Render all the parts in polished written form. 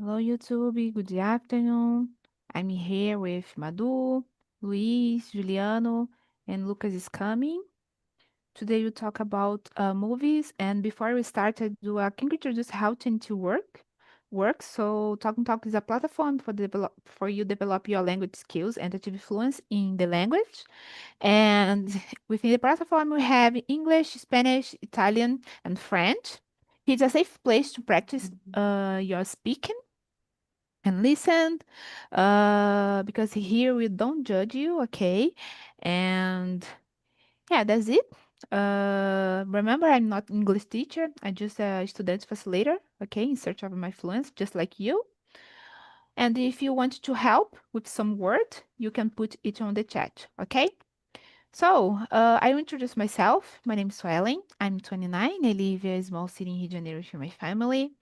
Hello, YouTube. Good afternoon. I'm here with Madu, Luis, Juliano, and Lucas is coming. Today we talk about movies. And before we start, can you introduce how to works. So Talk and Talk is a platform for you develop your language skills and achieve fluency in the language. And within the platform, we have English, Spanish, Italian, and French. It's a safe place to practice your speaking and listen because here we don't judge you, okay? And yeah, that's it. Remember, I'm not English teacher. I'm just a student facilitator, okay, in search of my fluency, just like you. And if you want to help with some word, you can put it on the chat, okay? So, I will introduce myself. My name is Suelen. I'm 29. I live in a small city in Rio de Janeiro with my family.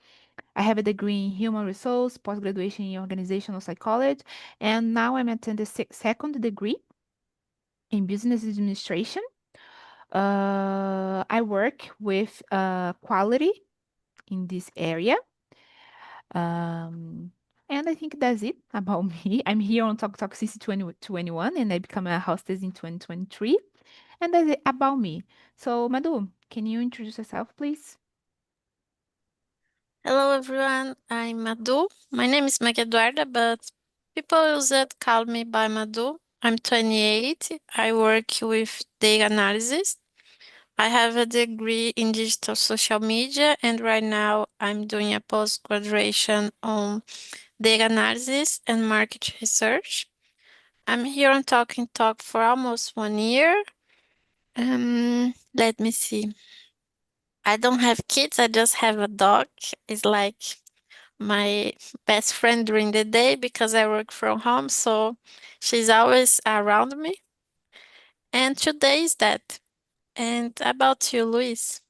I have a degree in human resource, post-graduation in organizational psychology, and now I'm attending the second degree in business administration. I work with quality in this area. Um, and I think that's it about me. I'm here on Talk Talk since 2021, and I become a hostess in 2023. And that's it about me. So, Madu, can you introduce yourself, please? Hello everyone, I'm Madu. My name is Maria Eduarda, but people usually call me by Madu. I'm 28. I work with data analysis. I have a degree in digital social media, and right now I'm doing a post-graduation on data analysis and market research. I'm here on Talking Talk for almost 1 year. Let me see. I don't have kids, I just have a dog. It's like my best friend during the day because I work from home, so she's always around me. And today is that. And about you, Luis?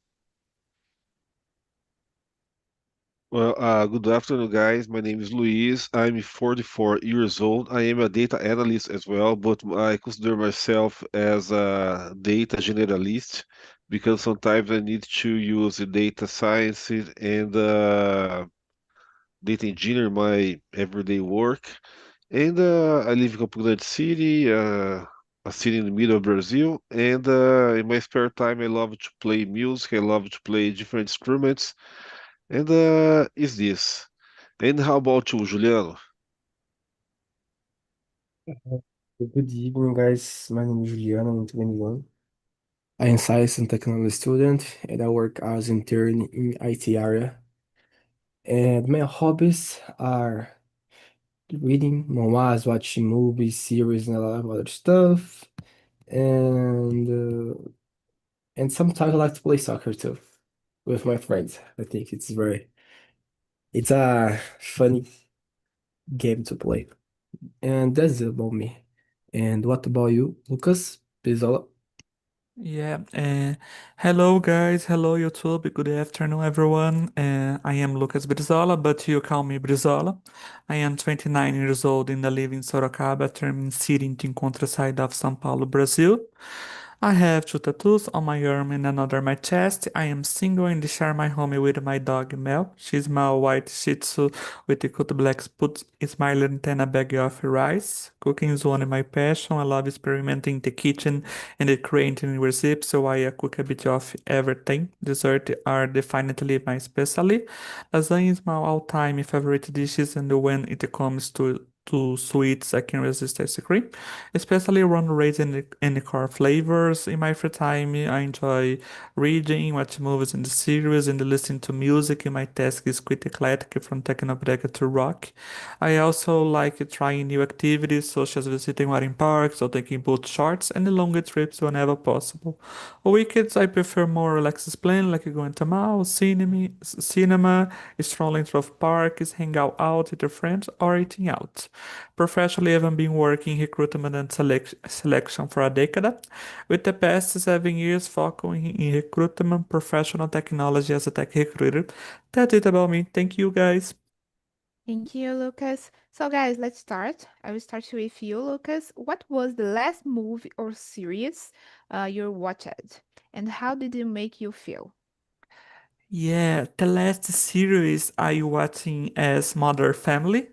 Well, good afternoon, guys. My name is Luis. I'm 44 years old. I am a data analyst as well, but I consider myself as a data generalist because sometimes I need to use the data science and data engineer in my everyday work. And I live in Campo Grande City, a city in the middle of Brazil. And in my spare time, I love to play music. I love to play different instruments. And is this? And how about you, Juliano? Good evening, guys. My name is Juliana. I'm 21. I am science and technology student, and I work as intern in IT area. And my hobbies are reading manhwas, watching movies, series, and a lot of other stuff. And and sometimes I like to play soccer too with my friends. I think it's a funny game to play. And that's it about me. And what about you, Lucas? Pisola? Yeah, hello guys, hello YouTube, good afternoon everyone. I am Lucas Brizola, but you call me Brizola. I am 29 years old and I live in Sorocaba, term city in the countryside of São Paulo, Brazil. I have two tattoos on my arm and another on my chest. I am single and share my home with my dog Mel. She's my white Shih Tzu with a cute black spot, smiling and a bag of rice. Cooking is one of my passion. I love experimenting in the kitchen and creating recipes, so I cook a bit of everything. Dessert are definitely my specialty. Lasagna is my all-time favorite dishes, and when it comes to sweets, I can resist ice cream, especially around raisin and car flavors. In my free time, I enjoy reading, watching movies and series, and listening to music. My task is quite eclectic from techno brega to rock. I also like trying new activities such as visiting wedding parks or taking boat charts and longer trips whenever possible. On weekends, I prefer more relaxed plan like going to mall, cinema, strolling through parks, hang out with your friends, or eating out. Professionally, I've been working in recruitment and selection for a decade, with the past 7 years focusing in recruitment, professional technology as a tech recruiter. That's it about me. Thank you, guys. Thank you, Lucas. So, guys, let's start. I will start with you, Lucas. What was the last movie or series you watched, and how did it make you feel? Yeah, the last series I watching as Mother Family.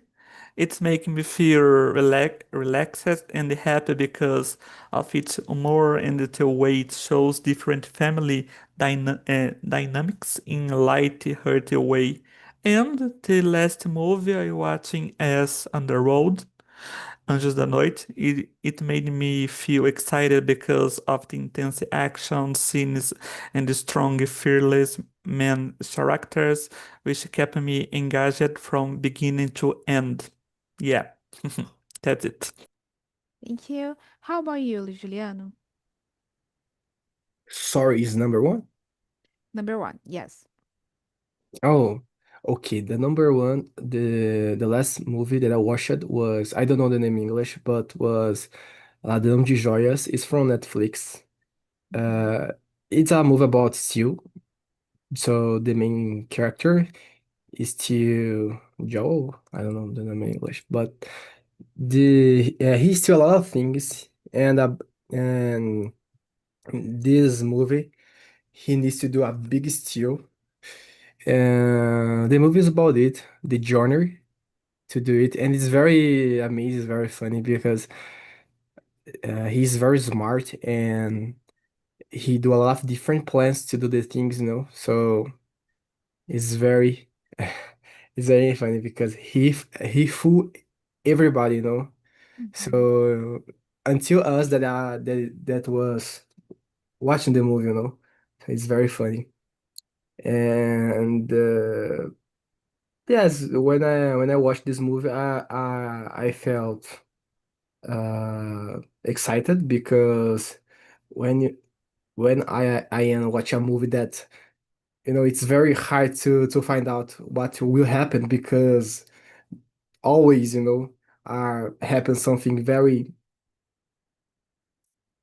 It's making me feel relaxed and happy because of its humor and the way it shows different family dynamics in a light-hearted way. And the last movie I watching as On the Road. Anjos da Noite, it made me feel excited because of the intense action scenes and the strong, fearless men characters, which kept me engaged from beginning to end. Yeah, that's it. Thank you. How about you, Juliano? Sorry is number one? Number one, yes. Oh, okay. The number one, the last movie that I watched was, I don't know the name in English, but was Ladrão de Joias. It's from Netflix. Mhm. Uh, it's a movie about steel. So the main character is still Joe. I don't know the name in English, but he steal a lot of things, and this movie he needs to do a big steal. And the movie is about it, the journey to do it, and it's very amazing, it's very funny because he's very smart and he do a lot of different plans to do the things, you know. So it's very it's very funny because he fool everybody, you know. Mhm. So until us that was watching the movie, you know. So it's very funny. And yes, when I watched this movie, I felt excited because when you, when I am watch a movie that, you know, it's very hard to find out what will happen because always, you know, happens something very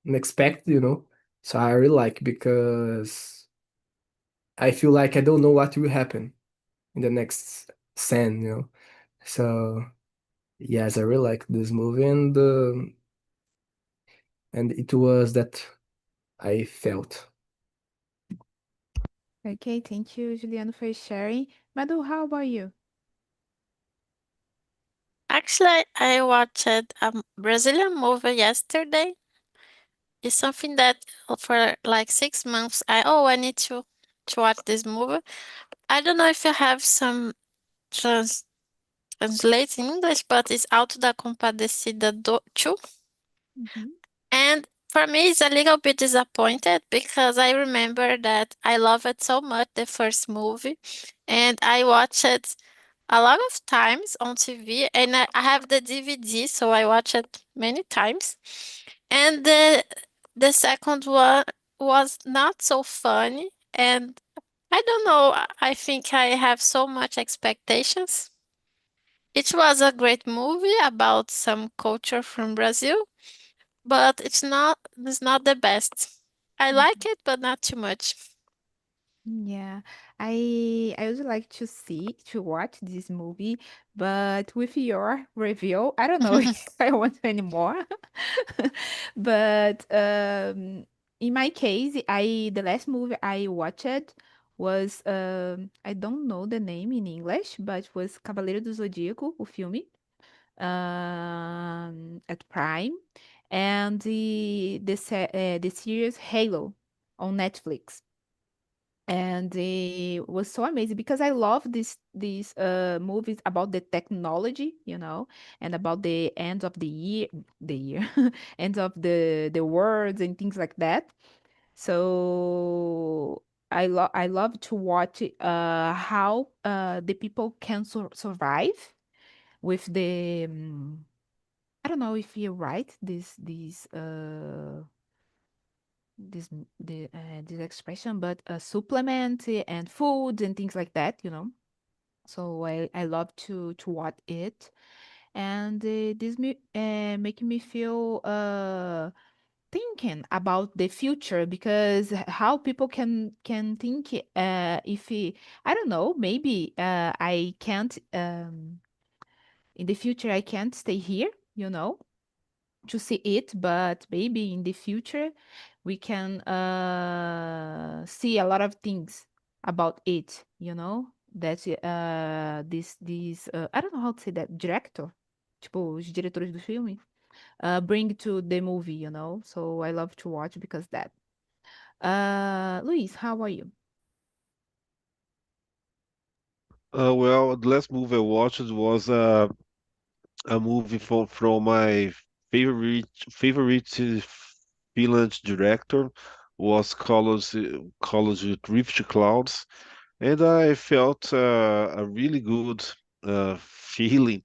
unexpected, you know. So I really like because I feel like I don't know what will happen in the next scene, you know. So yes, I really like this movie, and it was that I felt. Okay, thank you, Juliano, for sharing. Madu, how about you? Actually, I watched a Brazilian movie yesterday. It's something that for like 6 months I need to watch this movie. I don't know if you have some trans translate in English, but it's Auto da Compadecida 2. Mhm. And for me, it's a little bit disappointed because I remember that I loved it so much, the first movie, and I watched it a lot of times on TV, and I have the DVD, so I watch it many times. And the second one was not so funny, and I don't know. I think I have so much expectations. It was a great movie about some culture from Brazil, but it's not the best. I like it, but not too much. Yeah, I would like to watch this movie, but with your review, I don't know if I want to anymore. But in my case, I the last movie I watched was I don't know the name in English, but was Cavaleiro do Zodíaco, o filme, at Prime, and the series Halo on Netflix. And it was so amazing because I love these movies about the technology, you know, and about the end of the year, end of the words and things like that. So I love to watch how the people can survive with the I don't know if you're right, this expression, but supplement and foods and things like that, you know. So I love to watch it, and making me feel thinking about the future because how people can think if I don't know, maybe I can't in the future I can't stay here, you know, to see it, but maybe in the future we can see a lot of things. about it, that this I don't know how to say that, director, tipo, os diretores do filme, bring to the movie, so I love to watch because that. Luis, how are you? Well, the last movie I watched was a movie from my favorite Finland director was called Rift Clouds, and I felt a really good feeling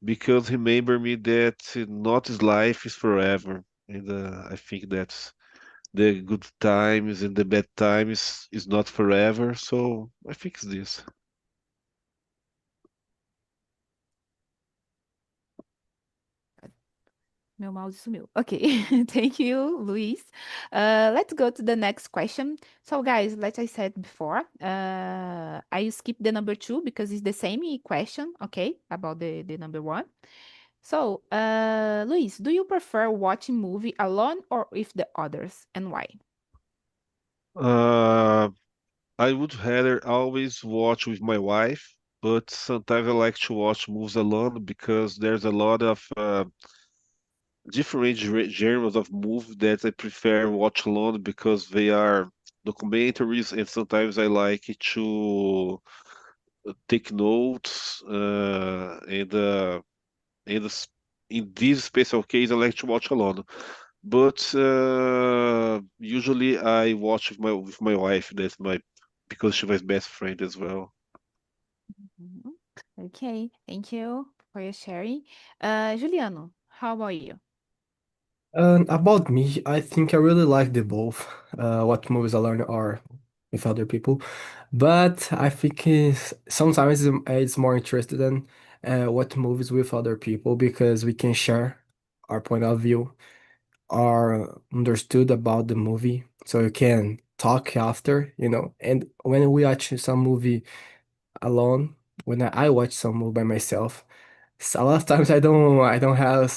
because he remembered me that not his life is forever, and I think that's the good times and the bad times is not forever. So I think it's this. Meu mouse sumiu. Okay, thank you, Luis. Let's go to the next question. So, guys, like I said before, I skip the number 2 because it's the same question, okay, about the number 1. So, Luis, do you prefer watching movie alone or with the others, and why? Uh, I would rather always watch with my wife, but sometimes I like to watch movies alone because there's a lot of different genres of movies that I prefer watch alone because they are documentaries, and sometimes I like to take notes and in this special case I like to watch alone. But usually I watch with my wife. That's my because she was best friend as well. Mhm. Okay, thank you for your sharing. Juliano, how about you? About me, I think I really like the both. What movies I learn are with other people, but I think sometimes it's more interested in what movies with other people because we can share our point of view, our understood about the movie, so you can talk after, And when we watch some movie alone, when I watch some movie by myself. So a lot of times I don't have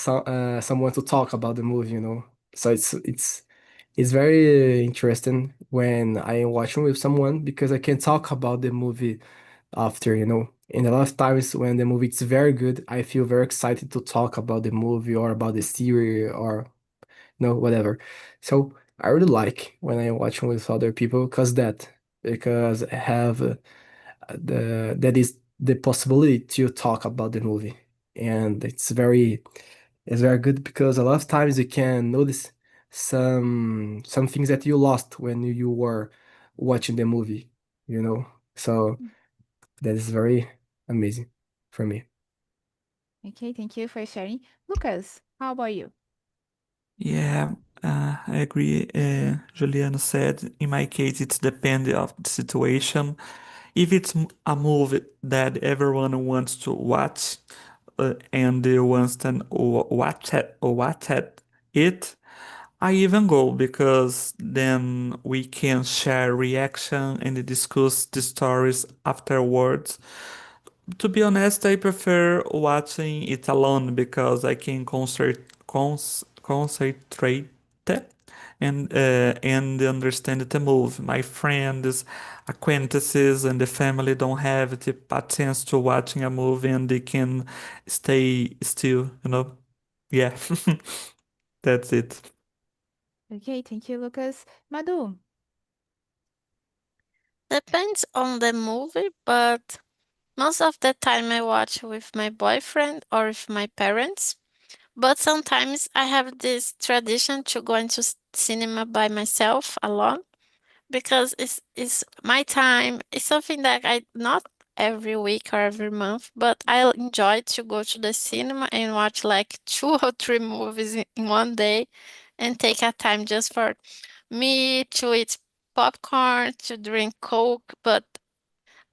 someone to talk about the movie. So it's very interesting when I am watching with someone because I can talk about the movie after. And a lot of times when the movie is very good, I feel very excited to talk about the movie or about the series or whatever. So I really like when I am watching with other people because I have that is the possibility to talk about the movie, and it's very good because a lot of times you can notice some things that you lost when you were watching the movie, you know. So that is very amazing for me. Okay, thank you for sharing. Lucas, how about you? Yeah, I agree. Juliano said, in my case, it's depending of the situation. If it's a movie that everyone wants to watch, and they wants to watch it, I even go because then we can share reaction and discuss the stories afterwards. To be honest, I prefer watching it alone because I can concentrate and understand the move. My friends, acquaintances, and the family don't have the patience to watching a movie and they can stay still. Yeah, that's it. Okay, thank you, Lucas. Madu. Depends on the movie, but most of the time I watch with my boyfriend or with my parents. But sometimes I have this tradition to go into cinema by myself alone because it's my time. It's something that I not every week or every month, but I enjoy to go to the cinema and watch like 2 or 3 movies in one day and take a time just for me to eat popcorn, to drink Coke, but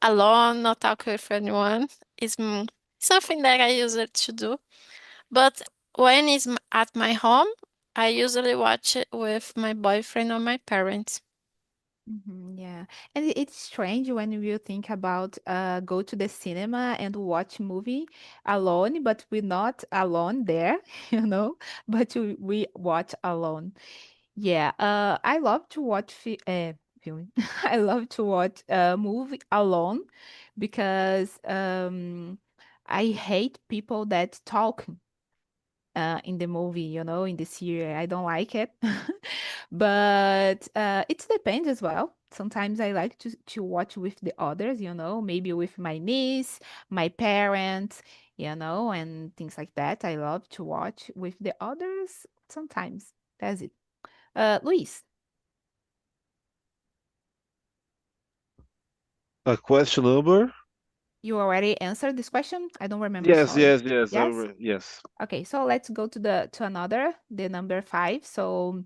alone, not talk with anyone. Is something that I used to do. But when it's at my home, I usually watch it with my boyfriend or my parents. Yeah, and it's strange when you think about go to the cinema and watch movie alone, but we're not alone there, but we watch alone. Yeah, I love to watch filme. I love to watch a movie alone because I hate people that talk in the movie, in the series. I don't like it. But it depends as well. Sometimes I like to watch with the others, maybe with my niece, my parents, and things like that. I love to watch with the others sometimes. That's it. Luis, A question number? you already answered this question? I don't remember, Yes, sorry. yes, yes. Yes? Yes. Okay, so let's go to another, the number 5. So,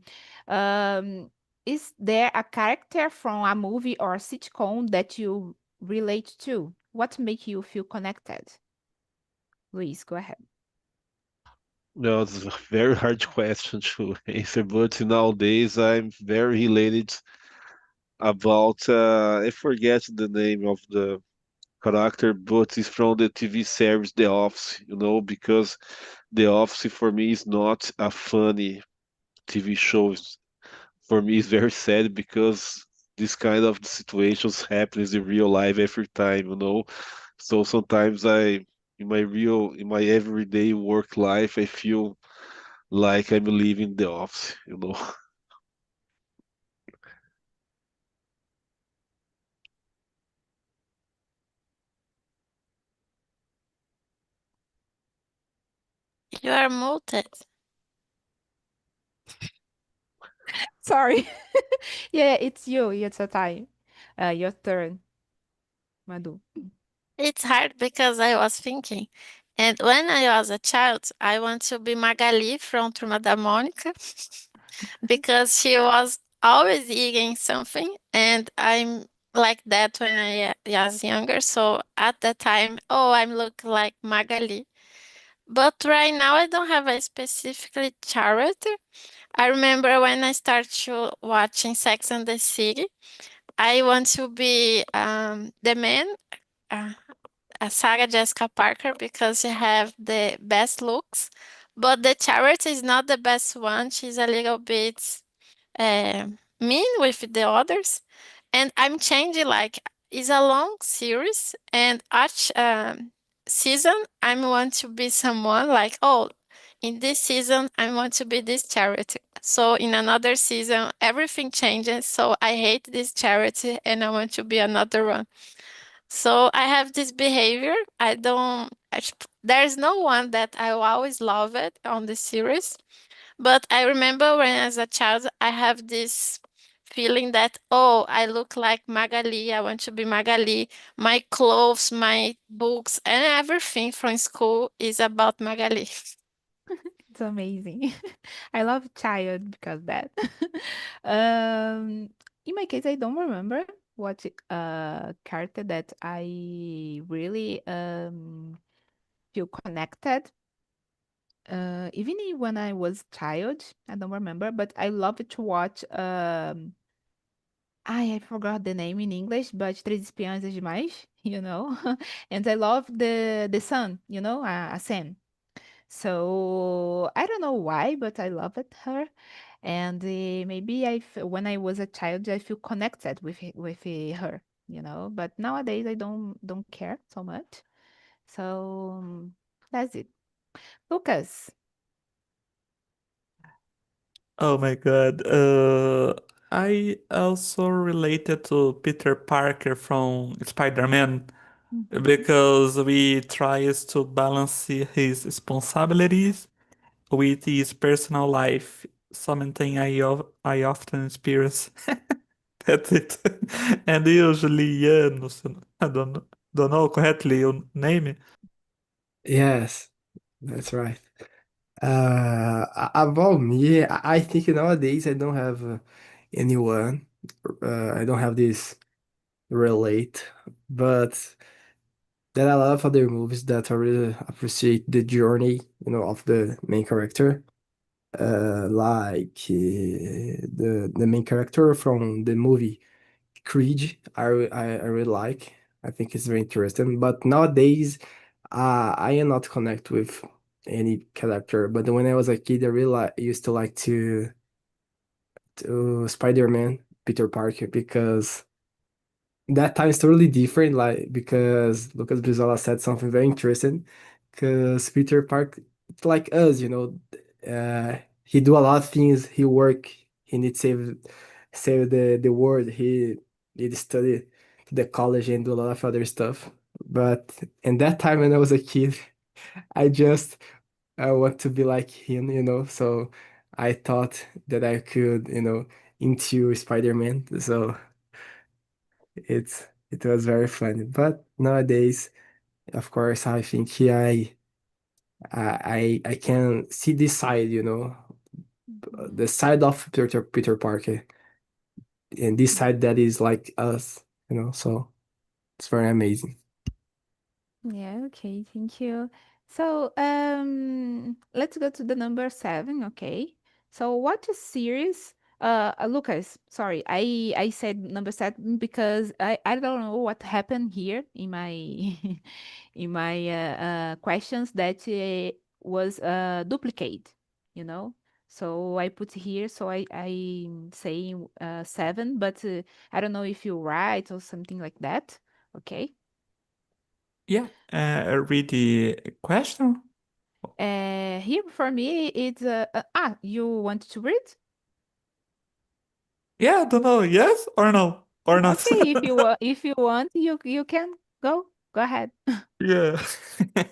um, is there a character from a movie or a sitcom that you relate to? What make you feel connected? Luis, go ahead. No, it's a very hard question to answer, but nowadays I'm very related about I forget the name of the character, but it's from the TV series The Office, because The Office for me is not a funny TV show. For me, it's very sad because this kind of situations happens in real life every time. So sometimes in my everyday work life, I feel like I'm leaving the office. You are muted. Sorry. Yeah, it's you. It's a time. Your turn, Madu. It's hard because I was thinking. And when I was a child, I want to be Magali from Turma da Mônica because she was always eating something, and I'm like that when I was younger. So at that time, oh, I'm look like Magali. But right now, I don't have a specifically character. I remember when I started to watching Sex and the City, I want to be the man, uh, Sarah Jessica Parker, because she have the best looks. But the character is not the best one. She's a little bit uh, mean with the others, and I'm changing. Like, it's a long series, and each season I want to be someone like, oh, in this season I want to be this charity. So in another season everything changes. So I hate this charity and I want to be another one. So I have this behavior. I don't. There's no one that I always love it on the series. But I remember when as a child, I have this feeling that, oh, I look like Magali. I want to be Magali. My clothes, my books, and everything from school is about Magali. It's amazing. I love child because that. Um, in my case, I don't remember what character that I really feel connected. Even when I was child, I don't remember, but I love to watch. I forgot the name in English, but Três Espiãs é demais, And I love the sun, a Sam. So I don't know why, but I loved her, and maybe when I was a child, I feel connected with her, But nowadays, I don't care so much. So that's it. Lucas, Oh my God. I also related to Peter Parker from Spider-Man Mhm. because we tries to balance his responsibilities with his personal life. Something I often experience. That's it. And usually, Janus, I don't know correctly your name. Yes, that's right. About me, I think nowadays I don't have anyone. I don't have this relate, but there are a lot of other movies that I really appreciate the journey, of the main character. Like the main character from the movie Creed, I really like. I think it's very interesting. But nowadays, I am not connect with any character. But when I was a kid, I really used to like to Spider-Man. Peter Parker because that time is totally different. Like because Lucas Brizola said something very interesting. Because Peter Parker, like us, he do a lot of things. He work. He need to save the world. He need to study to the college and do a lot of other stuff. But in that time when I was a kid, I want to be like him. So I thought that I could, into Spider-Man. So it was very funny. But nowadays, of course, I think I can see this side, Mhm. the side of Peter Parker, and this side that is like us. So it's very amazing. Yeah, okay, thank you. So, let's go to the number seven, okay? So, what is series? Lucas, sorry, I said number seven because I don't know what happened here in my in my questions that was duplicate, you know. So I put here, so I saying seven, but I don't know if you write or something like that. Okay. Yeah, read the question. Here for me, it's you want to read? Yeah, I don't know, yes or no, or not. Okay, if you want, you can go. Go ahead. Yeah. The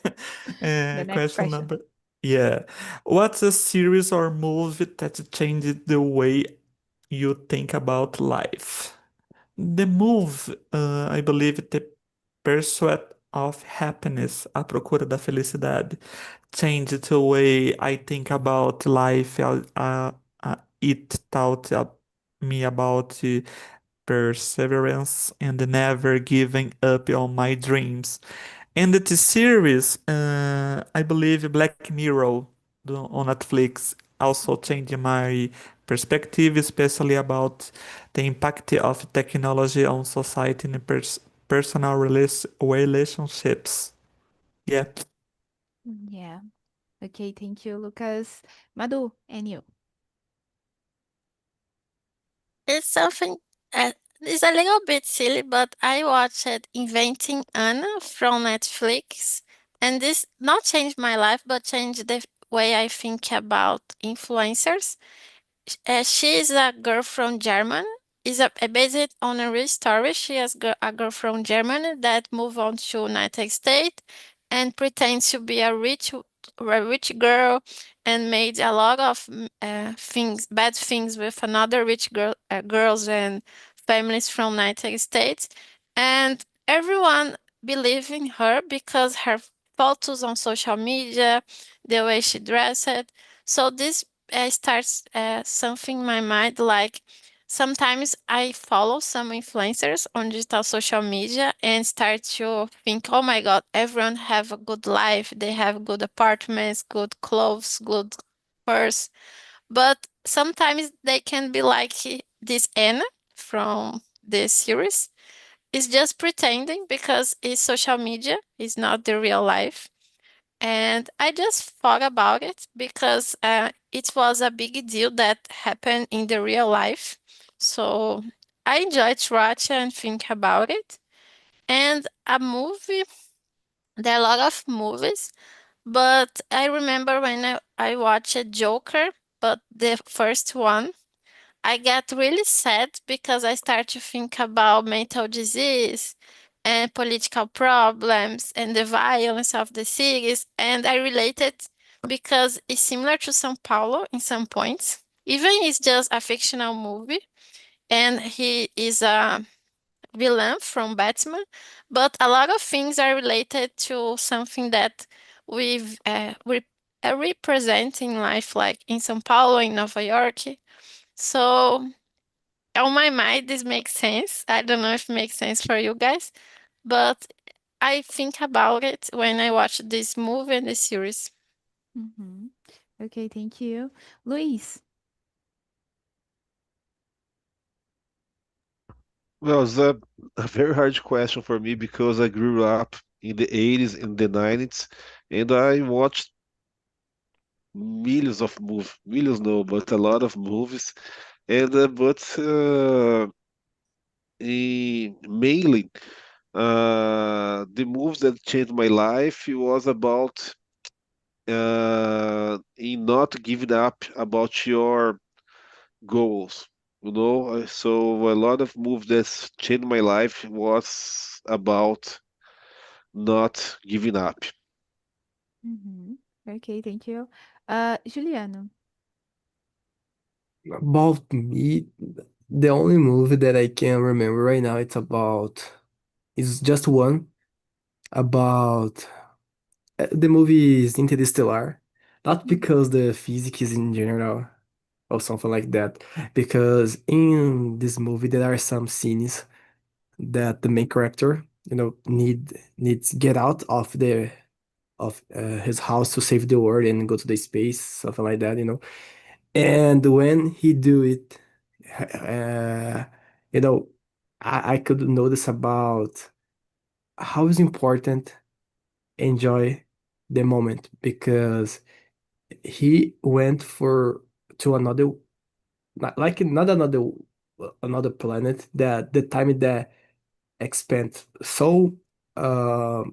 next Question question. number. Yeah. What's a series or movie that changed the way you think about life? The move, I believe, The Pursuit of Happiness, A Procura da Felicidade, changed the way I think about life. It taught me about perseverance and never giving up on my dreams. And the series, I believe Black Mirror on Netflix also changed my perspective, especially about the impact of technology on society and personal relationships. Yeah. Yeah. Okay, thank you, Lucas. Madu, and you. It's something, it's a little bit silly, but I watched Inventing Anna from Netflix, and this not changed my life, but changed the way I think about influencers. She is a girl from Germany. Is based on a real story. She is a girl from Germany that moved on to United States and pretends to be a rich girl and made a lot of things, bad things with another girls and families from United States, and everyone believe in her because her photos on social media, the way she dressed. So this starts something in my mind like sometimes I follow some influencers on digital social media and start to think, oh my god, everyone have a good life, they have good apartments, good clothes, good purse, but sometimes they can be like this Anna from this series is just pretending because it's social media, it's not the real life. And I just thought about it because it was a big deal that happened in the real life. So I enjoyed to watch and think about it. And a movie, there are a lot of movies, but I remember when I watched Joker, but the first one, I get really sad because I start to think about mental disease and political problems and the violence of the cities. And I relate it because it's similar to São Paulo in some points. Even it's just a fictional movie and he is a villain from Batman, but a lot of things are related to something that we represent in life, like in São Paulo, in Nova York. So on my mind, this makes sense. I don't know if it makes sense for you guys, but I think about it when I watch this movie and the series. Mm-hmm. Okay, thank you. Luis. Well, it's a very hard question for me because I grew up in the 80s and the 90s, and I watched millions of movies, millions no, but a lot of movies. And but mainly, the moves that changed my life was about in not giving up about your goals. So a lot of moves that changed my life was about not giving up. Mm-hmm. Okay, thank you. Juliano. About me, the only movie that I can remember right now, it's just one about the movie is Interstellar. Not Mhm. because the physics is in general or something like that, because in this movie there are some scenes that the main character, needs get out of his house to save the world and go to the space, something like that. And when he do it, uh, you know, I could notice about how is important enjoy the moment because he went for to another not another planet that the time that expand so uh,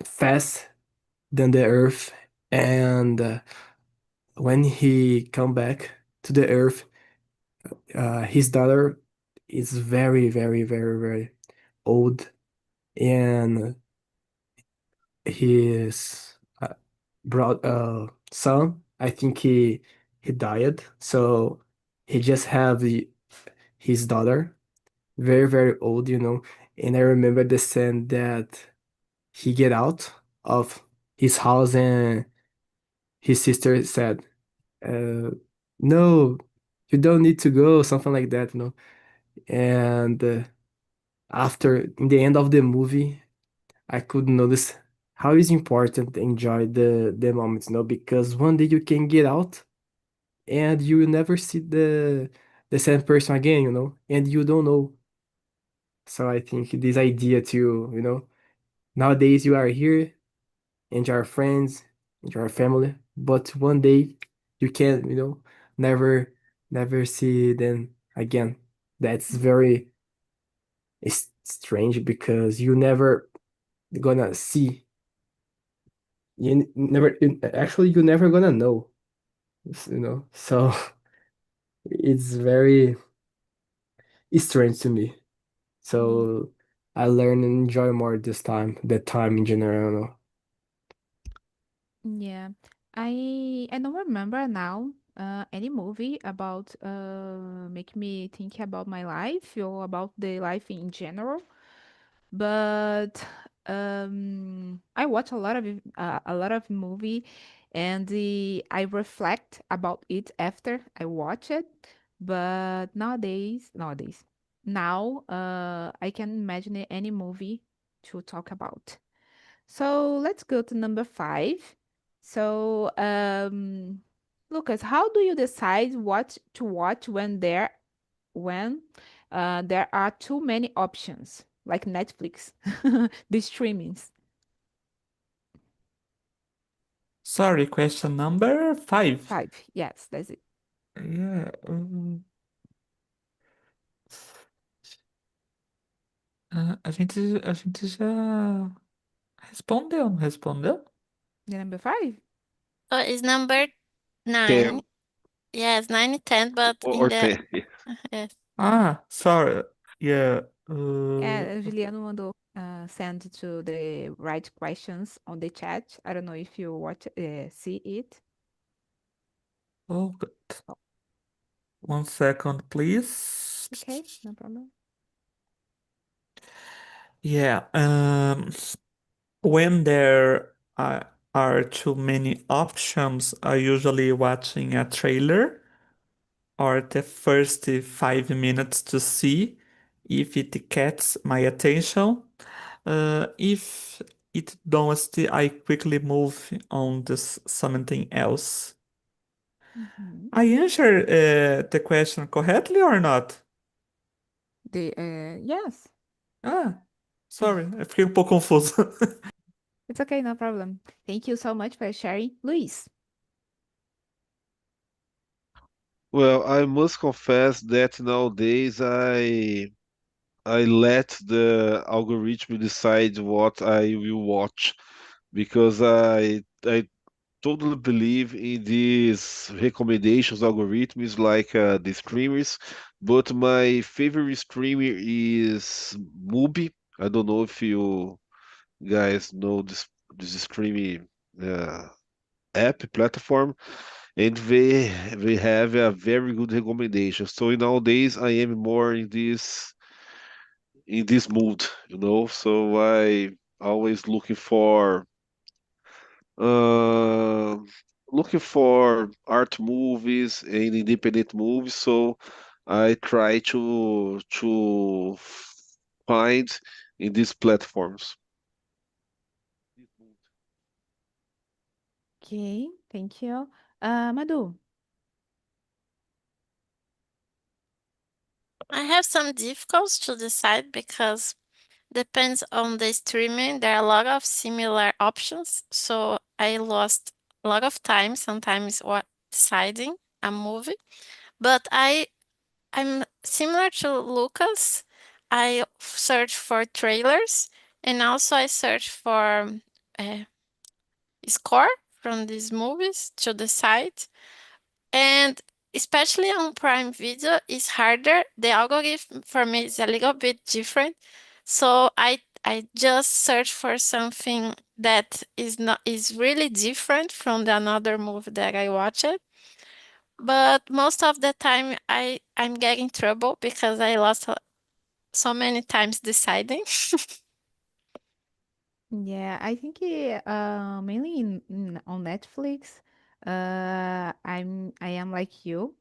fast than the Earth and when he come back to the Earth, his daughter is very, very, very, very old, and his brought son, I think he died, so he just have his daughter, very, very old. And I remember the scene that he get out of his house and his sister said, uh, "No, you don't need to go," something like that. And after in the end of the movie, I could notice how it's important to enjoy the moments, because one day you can get out and you will never see the same person again, and you don't know. So I think this idea to, nowadays you are here, enjoy our friends, enjoy our family, but one day you can, never, never see them again. That's very strange because you never gonna see actually you never gonna know, so it's very strange to me, so I learn and enjoy more this time that time in general. Yeah, I don't remember now any movie about make me think about my life or about the life in general. But I watch a lot of movie, and I reflect about it after I watch it. But nowadays, now I can imagine any movie to talk about. So let's go to number five. So, Lucas, how do you decide what to watch when there are too many options, like Netflix, the streamings? Sorry, question number 5. Five. Yes, that's it. Yeah, a gente já respondeu, não respondeu? The number five? Oh, it's number 9. 10 Yes, 9 and 10, but in or the 10. yes. Ah, sorry. Yeah. Yeah, Juliano mandou send to the right questions on the chat. I don't know if you see it. Oh, 1 second, please. Okay, no problem. Yeah. When there are too many options, I usually watching a trailer or the first 5 minutes to see if it catches my attention. If it don't, I quickly move on to something else. Mhm. I answered the question correctly or not? Yes. Ah, sorry, eu fiquei um pouco confuso. It's okay, no problem. Thank you so much for sharing. Luis. Well, I must confess that nowadays I let the algorithm decide what I will watch because I totally believe in these recommendations algorithms like the streamers, but my favorite streamer is Mubi. I don't know if you guys know this streaming uh, app platform, and they have a very good recommendation. So nowadays I am more in this mood, you know. So I always uh, looking for art movies and independent movies. So I try to find in these platforms. Okay, thank you. Madu. I have some difficulties to decide because depends on the streaming. There are a lot of similar options, so I lost a lot of time sometimes what deciding a movie. But I'm similar to Lucas. I search for trailers and also I search for uh, score from these movies to decide. And especially on Prime Video, it's harder. The algorithm for me is a little bit different. So I just search for something that is really different from the another movie that I watched. But most of the time I'm getting trouble because I lost so many times deciding. Yeah, I think mainly on Netflix. I am like you.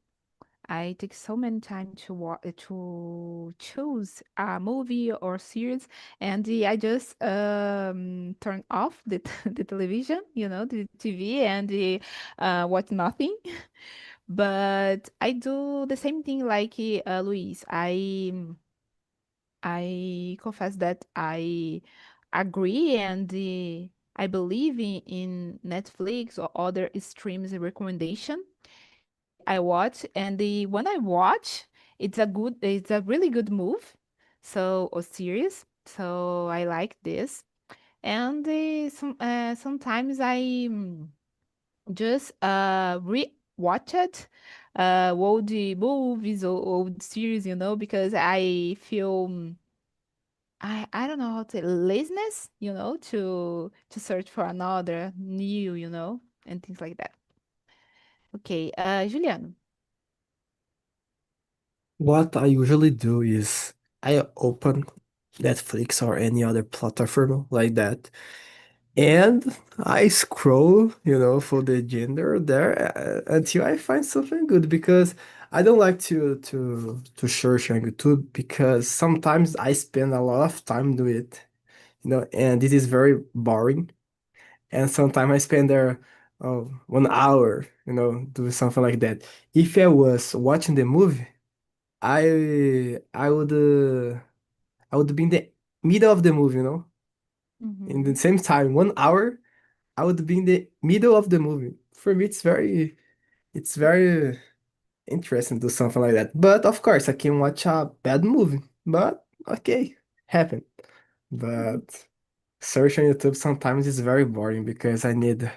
I take so many time to choose a movie or series, and I just turn off the television, the TV, and watch nothing. But I do the same thing like Luis. I confess that I agree and I believe in Netflix or other streams recommendation. I watch and when I watch, it's a really good move. So or series. So I like this. And sometimes I just re-watch it, old movies or old series, because I feel. I don't know how to laziness, to search for another new, and things like that. Okay, Juliano. What I usually do is I open Netflix or any other platform like that, and I scroll, for the gender there until I find something good because I don't like to search on YouTube because sometimes I spend a lot of time doing it, and it is very boring. And sometimes I spend there 1 hour, doing something like that. If I was watching the movie, I would be in the middle of the movie, In the Mm-hmm. same time, 1 hour, I would be in the middle of the movie. For me, it's very interesting to do something like that. But of course, I can watch a bad movie. But okay, happen. But search on YouTube sometimes is very boring because I need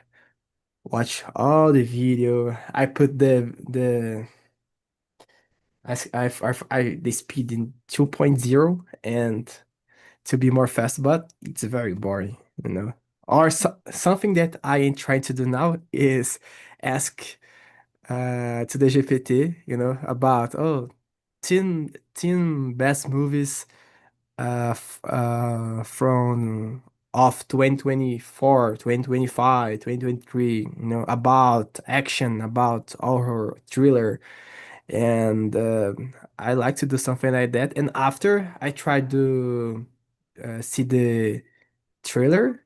watch all the video. I put the the speed in 2.0 and to be more fast, but it's very boring, Or something that I am trying to do now is ask to the GPT, about 10 best movies from of 2024, 2025, 2023, about action, about horror, thriller, and I like to do something like that. And after I try to see the trailer,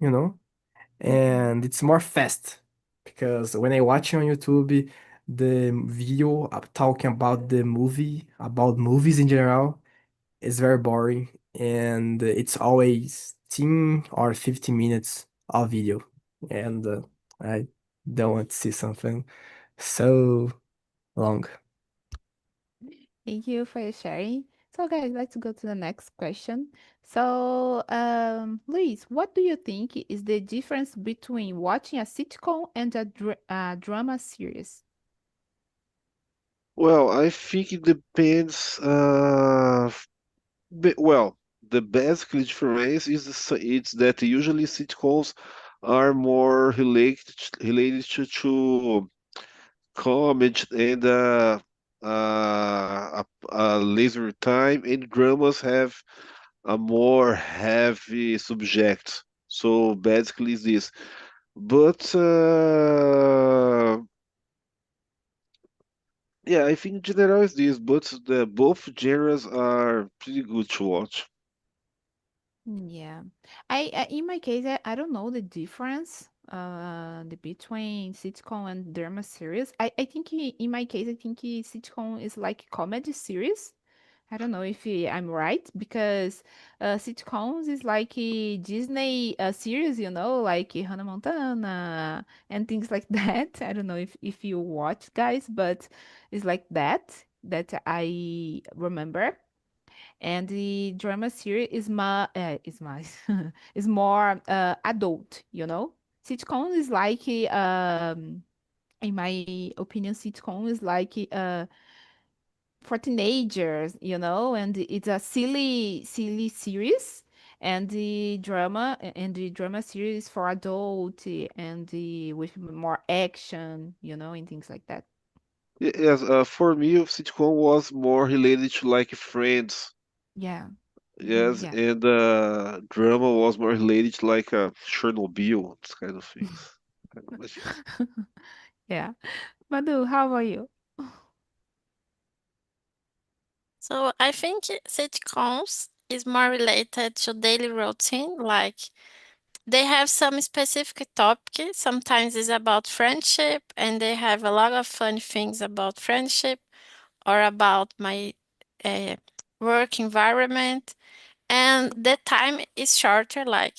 Mm-hmm. and it's more fast because when I watch on YouTube the video talking about the movie, about movies in general, is very boring, and it's always 10 or 15 minutes of video, and I don't want to see something so long. Thank you for your sharing. So, guys, let's go to the next question. So, Luis, what do you think is the difference between watching a sitcom and a drama series? Well, I think it depends. Well, the basic difference is it's that usually sitcoms are more related to comedy and a leisure time, and dramas have a more heavy subject. So basically, is this. But yeah, I think in general is this. But both genres are pretty good to watch. Yeah, in my case, I don't know the difference between sitcom and drama series. I think in my case, I think sitcom is like comedy series. I don't know if I'm right because sitcoms is like a Disney series, like Hannah Montana and things like that. I don't know if you watch, guys, but it's like that I remember. And the drama series is more adult, Sitcom is like in my opinion, sitcom is like for teenagers, and it's a silly series. And the drama series for adult and with more action, and things like that. Yes, for me, sitcom was more related to like Friends. Yeah. Yes, Yeah. and drama was more related to like Chernobyl, this kind of things. Kind of like- Yeah. Madu, how about you? So I think sitcoms is more related to daily routine, like they have some specific topic. Sometimes it's about friendship, and they have a lot of fun things about friendship or about my uh, work environment. And the time is shorter, like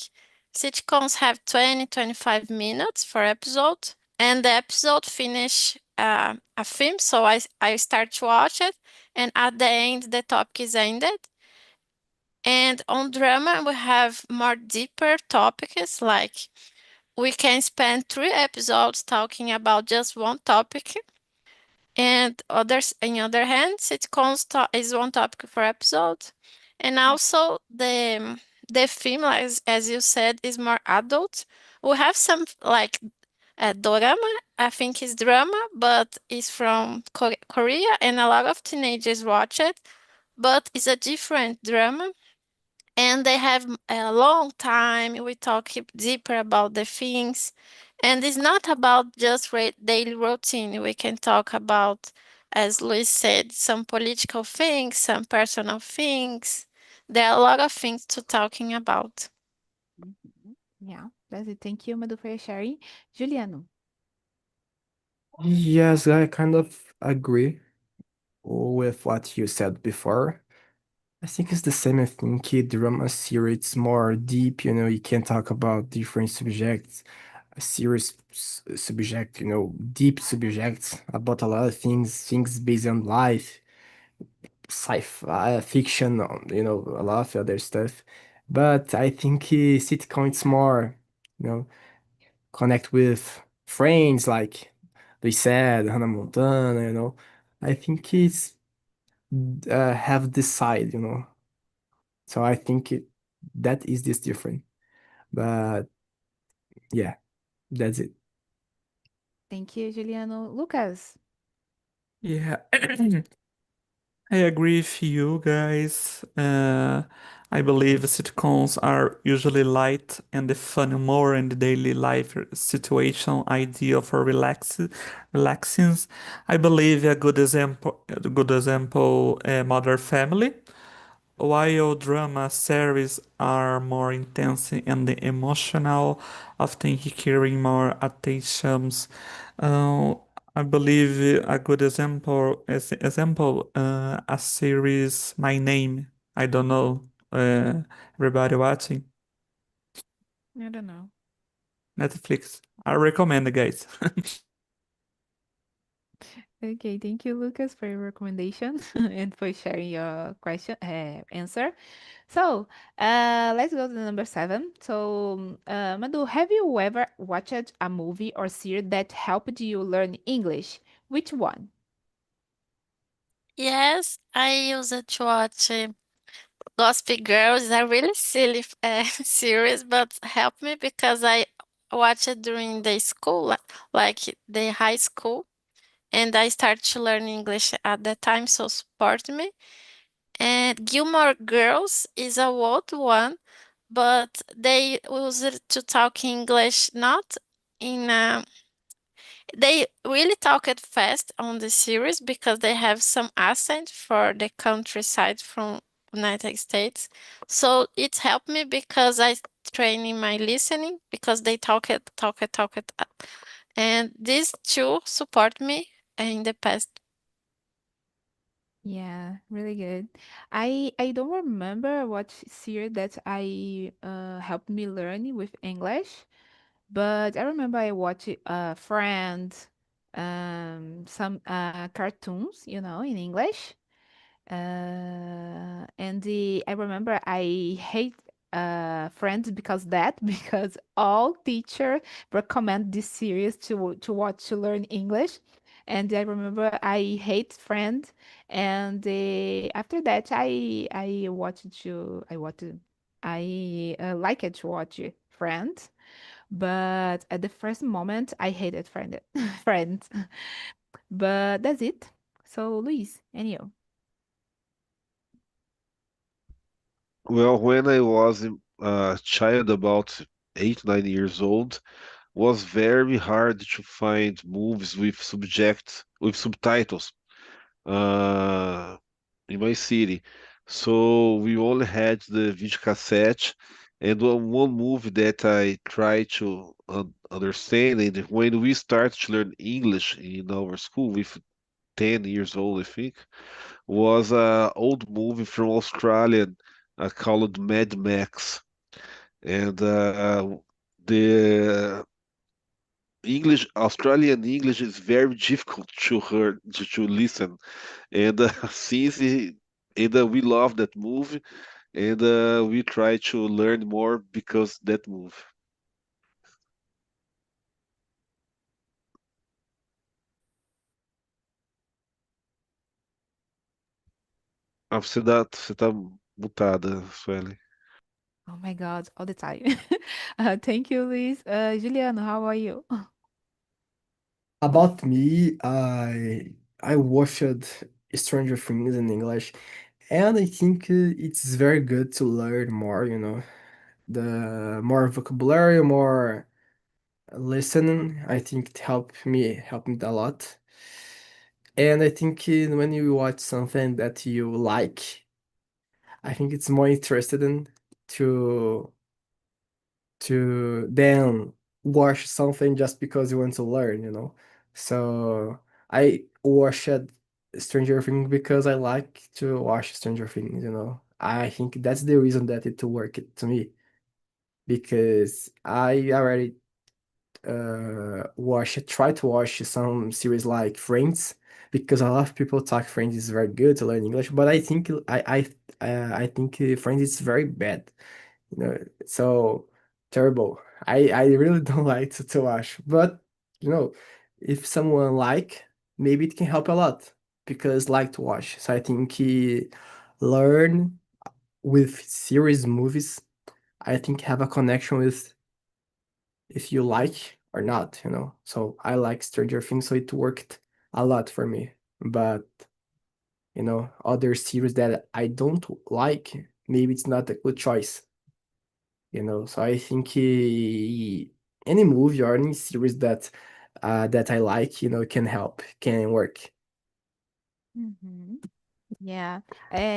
sitcoms have 20-25 minutes for episode, and the episode finish a film, so I start to watch it, and at the end the topic is ended. And on drama we have more deeper topics, like we can spend 3 episodes talking about just one topic, and others, on the other hand, sitcoms is one topic per episode. And also the theme, as you said, is more adult. We have some like a dorama, I think it's drama, but it's from Korea, and a lot of teenagers watch it, but it's a different drama, and they have a long time. We talk deeper about the things, and it's not about just daily routine. We can talk about, as Luis said, some political things, some personal things. There are a lot of things to talking about. Mhm. Yeah, that's it. Thank you, Madu, for your sharing. Juliano. Yes, I kind of agree with what you said before. I think it's the same. I think drama series more deep, you can talk about different subjects, a serious subject, deep subjects about a lot of things based on life, sci-fi, fiction, a lot of other stuff. But I think sitcom it's more, you know, connect with friends like they said, Hannah Montana, I think it's have this side, So I think that is this different. But yeah, that's it. Thank you, Juliano. Lucas. Yeah, I agree with you guys. I believe sitcoms are usually light and the fun humor in the daily life situation ideal for relaxing. I believe a good example, Modern Family. While drama series are more intense and emotional, often requiring more attention, uh, I believe a good example, a series My Name. I don't know. Everybody watching I don't know. Netflix. I recommend, guys. Okay, thank you, Lucas, for your recommendation and for sharing your question answer. So, let's go to number seven. So, Madu, have you ever watched a movie or series that helped you learn English? Which one? Yes, I used to watch Gossip Girl. Is a really silly series, but helped me because I watched it during the school, like the high school, and I started to learn English at that time, so support me. And Gilmore Girls is a old one, but they use it to talk English not in a they really talk it fast on the series because they have some accent for the countryside from United States. So it helped me because I train in my listening because they talk it, and these two support me in the past. Yeah, really good. I don't remember what series that I helped me learn with English, but I remember I watched Friends, some cartoons, in English. I remember I hate Friends because that because all teacher recommend this series to watch to learn English, and I remember I hate Friends, and after that I like it to watch Friends, but at the first moment I hated Friends, but that's it. So Luis, and you? Well, when I was a child, about 8, 9 years old, was very hard to find movies with subtitles uh, in my city. So we only had the video cassette and one movie that I tried to understand. And when we started to learn English in our school with 10 years old, I think, was a old movie from Australia called Mad Max. And the Australian English is very difficult to listen. And since we love that movie, and we try to learn more because that movie. Ah, você tá mutada, Sueli. Oh my God, all the time. Thank you, Luis. Juliano, how are you? About me, I watched Stranger Things in English, and I think it's very good to learn more, the more vocabulary, more listening. I think it helped me a lot. And I think when you watch something that you like, I think it's more interested in to then watch something just because you want to learn. So I watched Stranger Things because I like to watch Stranger Things. I think that's the reason that it worked to me because I already try to watch some series like Friends because a lot of people talk Friends is very good to learn English, but I think Friends is very bad. So terrible. I really don't like to watch, but you know, if someone like, maybe it can help a lot because like to watch. So I think learn with series movies. I think have a connection with if you like or not. So I like Stranger Things, so it worked a lot for me. But other series that I don't like, maybe it's not a good choice. So I think any movie or any series that I like, can work. Mm-hmm. Yeah,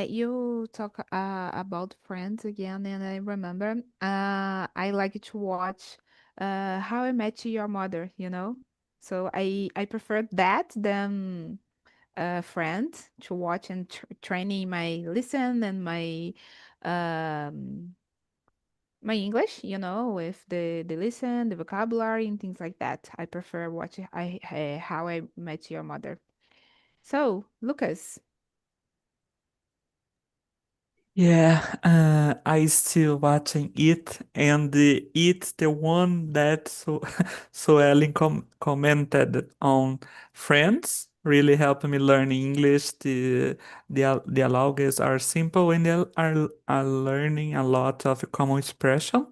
you talk about Friends again, and I remember I like to watch How I Met Your Mother, So I prefer that than Friends to watch and training my listen and um my English, with the listen, the vocabulary and things like that. I prefer watching How I Met Your Mother. So, Lucas. Yeah, I still watching it, and it's the one that so Ellen commented on Friends. Really helped me learn English. The dialogues are simple and they are learning a lot of common expression.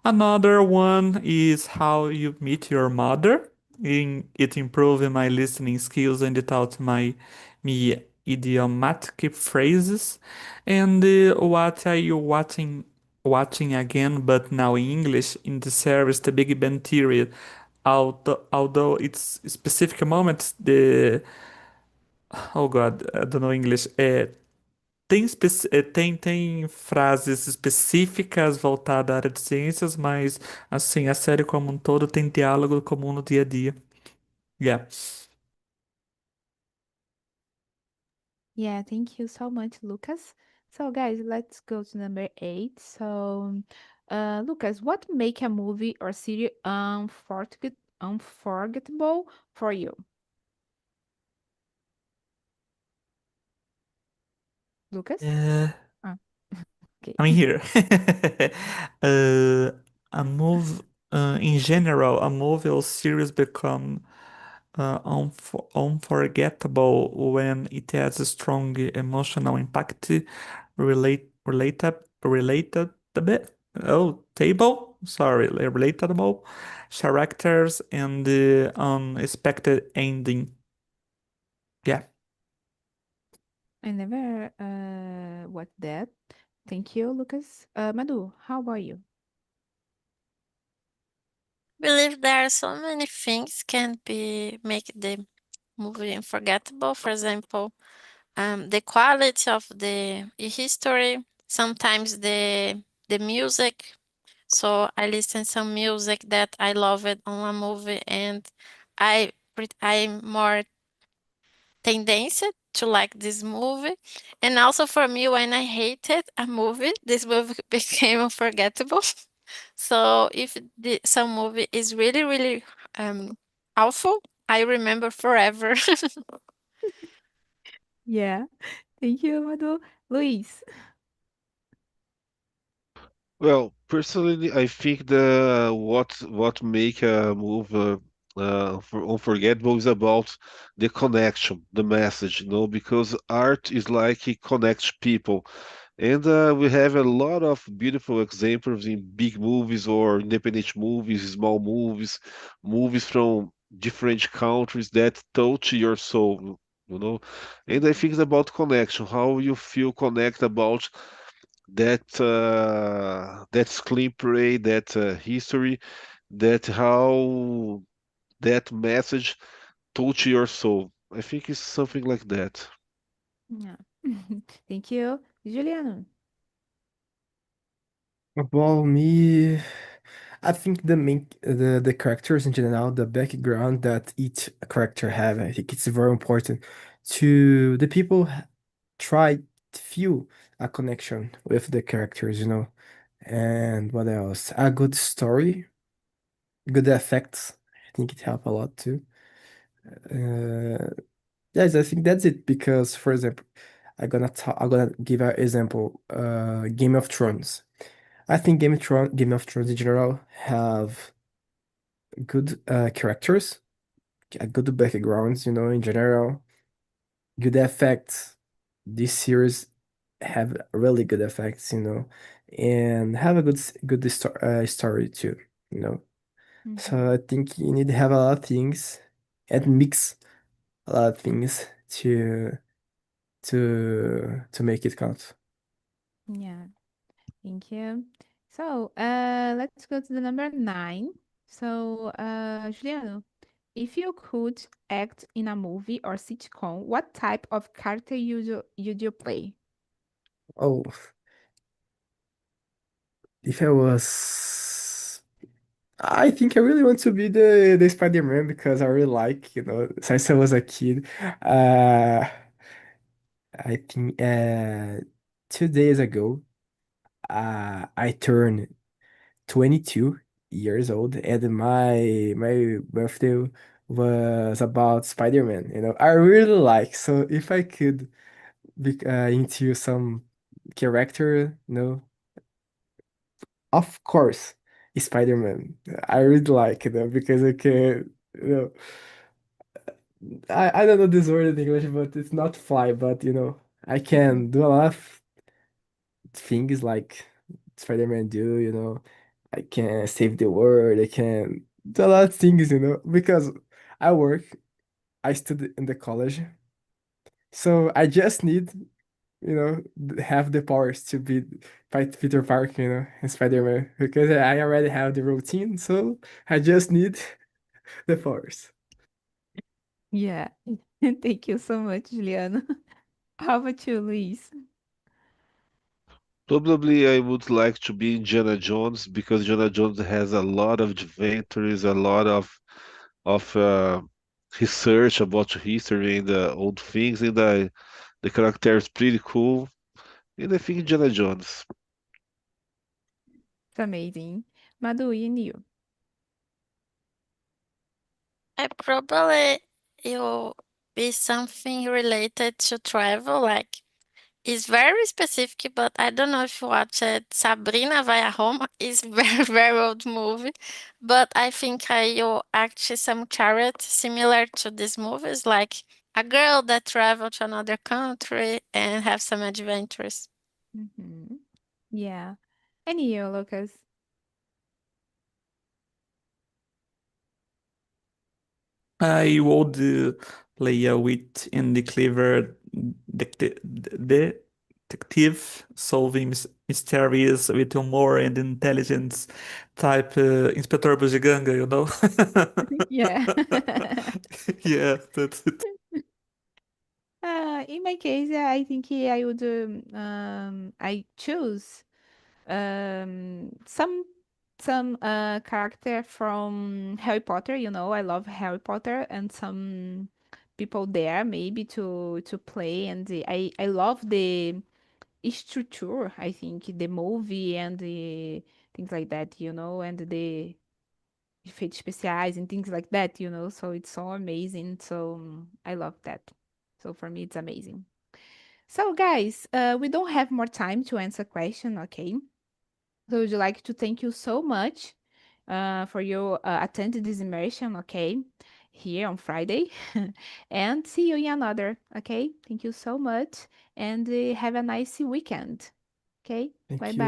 Another one is How You Meet Your Mother. It improved my listening skills and it taught me idiomatic phrases. And what are you watching again, but now in English in the series The Big Bang Theory? Although it's specific moments, the oh God, I don't know English. Tem frases específicas voltadas à área de ciências, mas assim, a série como um todo tem diálogo comum no dia a dia. Yeah. Yeah, thank you so much, Lucas. So, guys, let's go to number 8. So, Lucas, what make a movie or series unforgettable for you? Lucas? Uh, Ah, okay. I'm here. uh, a move in general, a movie or series become unforgettable when it has a strong emotional impact, related a bit. Oh, table. Sorry, relatable characters and the unexpected ending. Yeah. I never watched that. Thank you, Lucas. Madu, how about you? Believe there are so many things can be make the movie unforgettable. For example, the quality of the history, sometimes the music. So I listen some music that I love it on a movie, and I'm more tendency to like this movie. And also for me, when I hated a movie, this movie became unforgettable. So if some movie is really, really awful, I remember forever. Yeah, thank you, Madu. Luis. Well, personally, I think the what make a move for unforgettable is about the connection, the message, because art is like it connects people, and we have a lot of beautiful examples in big movies or independent movies, small movies, movies from different countries that touch your soul, you know. And I think it's about connection, how you feel connect about that screenplay, that history, that how that message touch your soul. I think it's something like that. Yeah. Thank you, Juliano. Well, me, I think the characters in general, the background that each character have, I think it's very important to the people try to feel a connection with the characters, you know. And what else? A good story, good effects. I think it help a lot too. Uh, yes, I think that's it because, for example, I'm gonna give an example. Game of Thrones. I think Game of Thrones in general have good characters, good backgrounds, you know, in general, good effects. This series have really good effects, you know, and have a story too, you know. Mhm. So I think you need to have a lot of things and mix a lot of things to make it count. Yeah, thank you. So, let's go to the number 9. So, Juliano, if you could act in a movie or sitcom, what type of character you play? Oh, if I was, I think I really want to be the Spider-Man because I really like, you know, since I was a kid. Uh, I think 2 days ago, I turned 22 years old, and my birthday was about Spider-Man. I really like. So if I could be into some character, of course, Spider-Man. I really like it because I can, I don't know this word in English, but it's not fly, but I Mhm. can do a lot of things like Spider-Man do, I can save the world, I can do a lot of things, because I work, I study in the college, so I just need, have the powers to be fight Peter Parker, and Spider-Man, because I already have the routine, so I just need the powers. Yeah. Thank you so much, Juliana. How about you, Luis? Probably I would like to be Indiana Jones because Indiana Jones has a lot of adventures, a lot of research about history and old things, and the character is pretty cool. And I think Indiana Jones. It's amazing. Madu, and you? I probably will be something related to travel, like it's very specific, but I don't know if you watched Sabrina Vai a Roma. It's very, very old movie, but I think I will act some character similar to these movies, like a girl that travel to another country and have some adventures. Mm-hmm. Yeah. And you, Lucas? I would play a wit and the clever detective solving mysteries with humor and intelligence type Inspector Bugiganga, you know? Yeah. Yeah, that's it. In my case, I think I would I choose some character from Harry Potter. I love Harry Potter and some people there maybe to play, and I love the structure. I think the movie and the things like that, and the efeitos especiais and things like that, so it's so amazing. So I love that. So for me, it's amazing. So guys, we don't have more time to answer question, okay? So would you like to thank you so much for your attending this immersion, okay? Here on Friday, and see you in another, okay? Thank you so much, and have a nice weekend, okay? Bye Thank bye. you.